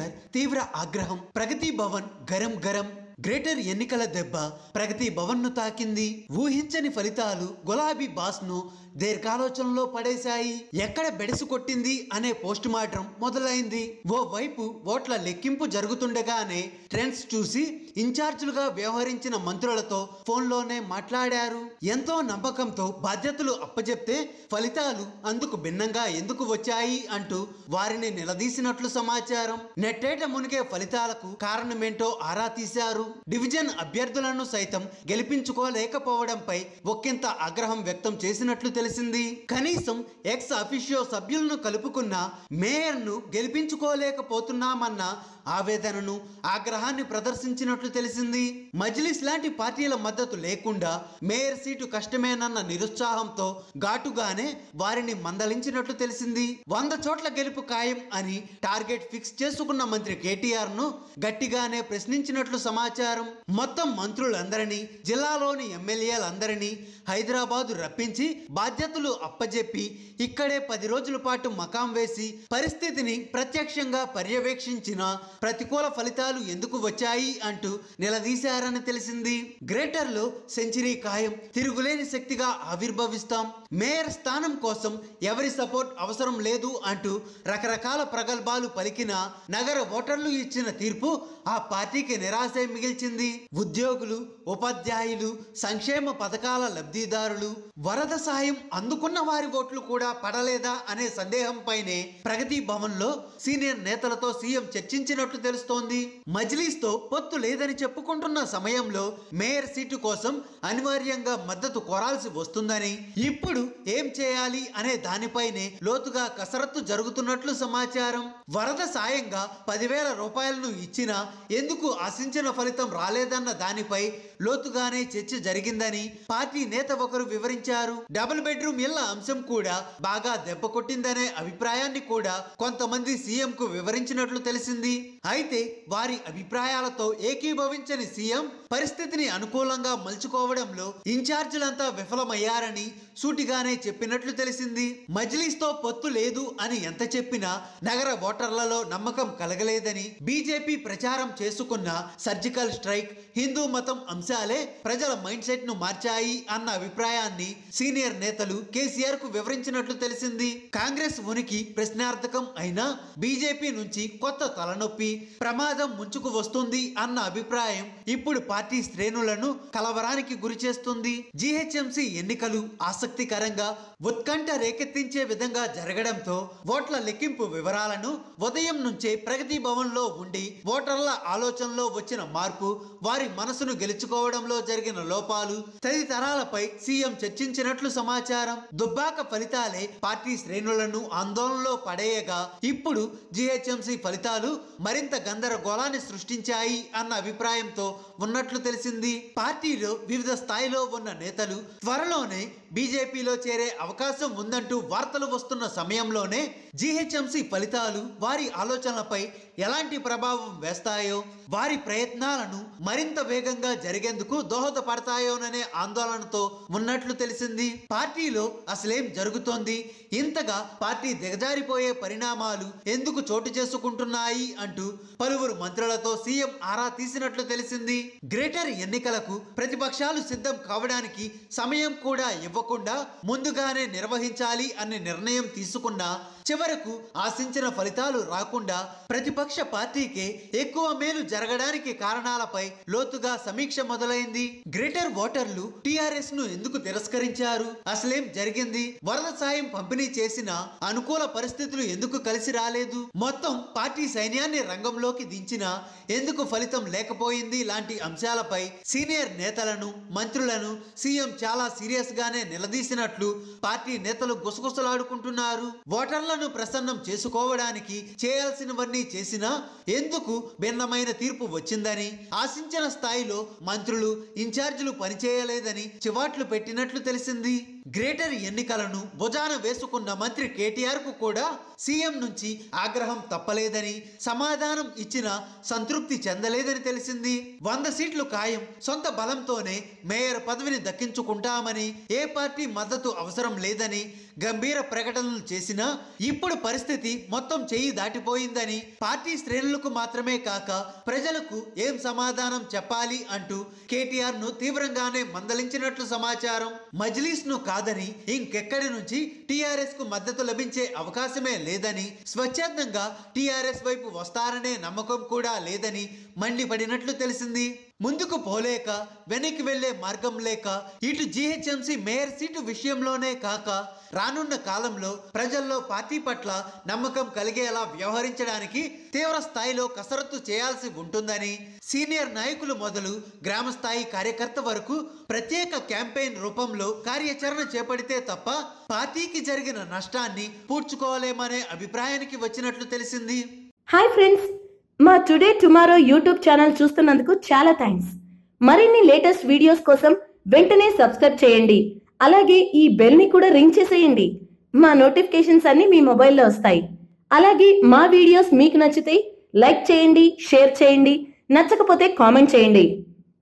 కేటీఆర్ తీవ్ర ఆగ్రహం. ప్రగతి భవన్ గరం గరం. గ్రేటర్ ఎన్నికల దెబ్బ ప్రగతి భవన్ ను తాకింది. ఊహించని ఫలితాలు గులాబీ బాస్ ను దీర్ఘాలోచనలో పడేశాయి. ఎక్కడ బెడిసి కొట్టింది అనే పోస్ట్ మార్టం మొదలైంది. ఓ వైపు ఓట్ల లెక్కింపు జరుగుతుండగానే ట్రెండ్స్ చూసి ఇన్ఛార్జీలుగా వ్యవహరించిన మంత్రులతో ఫోన్లోనే మాట్లాడారు. ఎంతో నమ్మకంతో బాధ్యతలు అప్పచెప్తే ఫలితాలు అందుకు భిన్నంగా ఎందుకు వచ్చాయి అంటూ వారిని నిలదీసినట్లు సమాచారం. నెట్టేట మునిగే ఫలితాలకు కారణమేంటో ఆరా తీశారు. డివిజన్ అభ్యర్థులను సైతం గెలిపించుకోలేకపోవడంపై ఒక్కింత ఆగ్రహం వ్యక్తం చేసినట్లు తెలిసింది. కనీసం ఎక్స్ అఫిషియో సభ్యులను కలుపుకున్న మేయర్ను గెలిపించుకోలేకపోతున్నామన్న ఆవేదనను, ఆగ్రహాన్ని ప్రదర్శించినట్లు తెలిసింది. మజ్లిస్ లాంటి పార్టీల మద్దతు లేకుండా మేయర్ సీటు కష్టమేనన్న నిరుత్సాహంతో ఘాటుగానే వారిని మందలించినట్లు తెలిసింది. 100 చోట్ల గెలుపు ఖాయం అని టార్గెట్ ఫిక్స్ చేసుకున్న మంత్రి కేటీఆర్ ను గట్టిగానే ప్రశ్నించినట్లు సమాచారం. మొత్తం మంత్రులందరినీ, జిల్లాలోని ఎమ్మెల్యేలందరినీ హైదరాబాదు రప్పించి బాధ్యతలు అప్పజెప్పి ఇక్కడే 10 రోజుల పాటు మకాం వేసి పరిస్థితిని ప్రత్యక్షంగా పర్యవేక్షించిన ప్రతికూల ఫలితాలు ఎందుకు వచ్చాయి అంటూ నిలదీశారని తెలిసింది. గ్రేటర్ లో సెంచరీ ఖాయం, తిరుగులేని శక్తిగా ఆవిర్భవిస్తాం, మేయర్ స్థానం కోసం ఎవరి సపోర్ట్ అవసరం లేదు అంటూ రకరకాల ప్రగల్భాలు పలికిన నగర ఓటర్లు ఇచ్చిన తీర్పు ఆ పార్టీకి నిరాశే మిగిల్చింది. ఉద్యోగులు, ఉపాధ్యాయులు, సంక్షేమ పథకాల లబ్ధిదారులు, వరద సాయం అందుకున్న వారి ఓట్లు కూడా పడలేదా అనే సందేహంపైనే ప్రగతి భవన్ లో సీనియర్ నేతలతో సీఎం చర్చించినట్లు తెలుస్తోంది. మజ్లిస్ తో పొత్తు లేదని చెప్పుకుంటున్న సమయంలో మేయర్ సీటు కోసం అనివార్యంగా మద్దతు కోరాల్సి వస్తుందని, ఇప్పుడు ఏం చేయాలి అనే దానిపైనే లోతుగా కసరత్తు జరుగుతున్నట్లు సమాచారం. వరద సాయంగా 10,000 రూపాయలను ఇచ్చినా ఎందుకు ఆశించిన ఫలితం రాలేదన్న దానిపై లోతుగానే చర్చ జరిగిందని పార్టీ నేత ఒకరు వివరించారు. డబుల్ బెడ్రూమ్ ఇళ్ల అంశం కూడా బాగా దెబ్బ కొట్టిందనే అభిప్రాయాన్ని కూడా కొంతమంది సీఎం కు వివరించినట్లు తెలిసింది. అయితే వారి అభిప్రాయాలతో ఏకీభవించని సీఎం పరిస్థితిని అనుకూలంగా మలుచుకోవడంలో ఇన్ఛార్జీలంతా విఫలమయ్యారని సూటిగానే చెప్పినట్లు తెలిసింది. మజ్లిస్ తో పొత్తు లేదు అని ఎంత చెప్పినా నగర ఓటర్లలో నమ్మకం కలగలేదని, బీజేపీ ప్రచారం చేసుకున్న సర్జికల్ స్ట్రైక్, హిందూ మతం అంశాలే ప్రజల మైండ్ సెట్ ను మార్చాయి అన్న అభిప్రాయాన్ని సీనియర్ నేతలు కేసీఆర్ కు వివరించినట్లు తెలిసింది. కాంగ్రెస్ ఉనికి ప్రశ్నార్థకం అయినా బీజేపీ నుంచి కొత్త తలనొప్పి, ప్రమాదం ముంచుకు వస్తుంది అన్న అభిప్రాయం ఇప్పుడు పార్టీ శ్రేణులను కలవరానికి గురి చేస్తుంది. జీహెచ్ఎంసీ ఎన్నికలు ఆసక్తికరంగా, ఉత్కంఠ రేకెత్తించే విధంగా జరగడంతో ఓట్ల లెక్కింపు వివరాలను ఉదయం నుంచే ప్రగతి భవన్ లో ఉండి ఓటర్ల ఆలోచనలో వచ్చిన మార్పు, వారి మనసును గెలుచుకోవడంలో జరిగిన లోపాలు తదితరాలపై సీఎం చర్చించినట్లు సమాచారం. దుబ్బాక ఫలితాలే పార్టీ శ్రేణులను ఆందోళనలో పడేయగా ఇప్పుడు జీహెచ్ఎంసీ ఫలితాలు మరింత గందరగోళాన్ని సృష్టించాయి అన్న అభిప్రాయంతో ఉన్నట్లు తెలిసింది. పార్టీలో వివిధ స్థాయిలో ఉన్న నేతలు త్వరలోనే బీజేపీలో చేరే అవకాశం ఉందంటూ వార్తలు వస్తున్న సమయంలోనే జీహెచ్ఎంసీ ఫలితాలు వారి ఆలోచనలపై ఎలాంటి ప్రభావం వేస్తాయో, వారి ప్రయత్నాలను మరింత వేగంగా జరిగేందుకు దోహదపడతాయోననే ఆందోళనతో ఉన్నట్లు తెలిసింది. పార్టీలో అసలేం జరుగుతోంది, ఇంతగా పార్టీ దిగజారిపోయే పరిణామాలు ఎందుకు చోటు చేసుకుంటున్నాయి అంటూ పలువురు మంత్రులతో సీఎం ఆరా తీసినట్లు తెలిసింది. గ్రేటర్ ఎన్నికలకు ప్రతిపక్షాలు సిద్ధం కావడానికి సమయం కూడా ఇవ్వకుండా ముందుగానే నిర్వహించాలి అనే నిర్ణయం తీసుకున్నా చివరకు ఆశించిన ఫలితాలు రాకుండా ప్రతిపక్ష పార్టీకే ఎక్కువ మేలు జరగడానికి కారణాలపై లోతుగా సమీక్ష మొదలైంది. గ్రేటర్ ఓటర్లు టీఆర్ఎస్ ను ఎందుకు తిరస్కరించారు, అసలేం జరిగింది, వరద సాయం పంపిణీ చేసిన అనుకూల పరిస్థితులు ఎందుకు కలిసి రాలేదు, మొత్తం పార్టీ సైన్యాన్ని రంగంలోకి దించినా ఎందుకు ఫలితం లేకపోయింది లాంటి అంశాలపై సీనియర్ నేతలను, మంత్రులను సీఎం చాలా సీరియస్ గానే నిలదీసినట్లు పార్టీ నేతలు గుసగుసలాడుకుంటున్నారు. ఓటర్లను ప్రసన్నం చేసుకోవడానికి చేయాల్సినవన్నీ చేసినా ఎందుకు భిన్నమైన తీర్పు వచ్చిందని, ఆశించిన స్థాయిలో మంత్రులు, ఇన్ఛార్జీలు పనిచేయలేదని చివాట్లు పెట్టినట్లు తెలిసింది. గ్రేటర్ ఎన్నికలను భుజాన వేసుకున్న మంత్రి కేటీఆర్ కు కూడా సీఎం నుంచి ఆగ్రహం తప్పలేదని, సమాధానం ఇచ్చిన సంతృప్తి చెందలేదని తెలిసింది. 100 సీట్లు ఖాయం, సొంత బలంతోనే మేయర్ పదవిని దక్కించుకుంటామని, ఏ పార్టీ మద్దతు అవసరం లేదని గంభీర ప్రకటనలు చేసినా ఇప్పుడు పరిస్థితి మొత్తం చెయ్యి దాటిపోయిందని, పార్టీ శ్రేణులకు మాత్రమే కాక ప్రజలకు ఏం సమాధానం చెప్పాలి అంటూ కేటీఆర్ ను తీవ్రంగానే మందలించినట్లు సమాచారం. మజ్లిస్ ను కాదని ఇంకెక్కడి నుంచి టీఆర్ఎస్ కు మద్దతు లభించే అవకాశమే లేదని, స్వచ్ఛందంగా టీఆర్ఎస్ వైపు వస్తారనే నమ్మకం కూడా లేదని మండిపడినట్లు తెలిసింది. ముందుకు పోలేక వెనక్కి వెళ్లే మార్గం లేక ఇటు జీహెచ్ఎంసీ మేయర్ సీటు విషయంలోనే కాక రానున్న కాలంలో ప్రజల్లో పార్టీ పట్ల నమ్మకం కలిగేలా వ్యవహరించడానికి తీవ్ర స్థాయిలో కసరత్తు చేయాల్సి ఉంటుందని, సీనియర్ నాయకులు మొదలు గ్రామ స్థాయి కార్యకర్త వరకు ప్రత్యేక క్యాంపెయిన్ రూపంలో కార్యాచరణ చేపడితే తప్ప పార్టీకి జరిగిన నష్టాన్ని పూడ్చుకోలేమనే అభిప్రాయానికి వచ్చినట్లు తెలిసింది. హాయ్ ఫ్రెండ్స్, మా టుడే టుమారో యూట్యూబ్ ఛానల్ చూస్తున్నందుకు చాలా థ్యాంక్స్. మరిన్ని లేటెస్ట్ వీడియోస్ కోసం వెంటనే సబ్స్క్రైబ్ చేయండి. అలాగే ఈ బెల్ ని కూడా రింగ్ చేసేయండి. మా నోటిఫికేషన్స్ అన్ని మీ మొబైల్లో వస్తాయి. అలాగే మా వీడియోస్ మీకు నచ్చితే లైక్ చేయండి, షేర్ చేయండి, నచ్చకపోతే కామెంట్ చేయండి.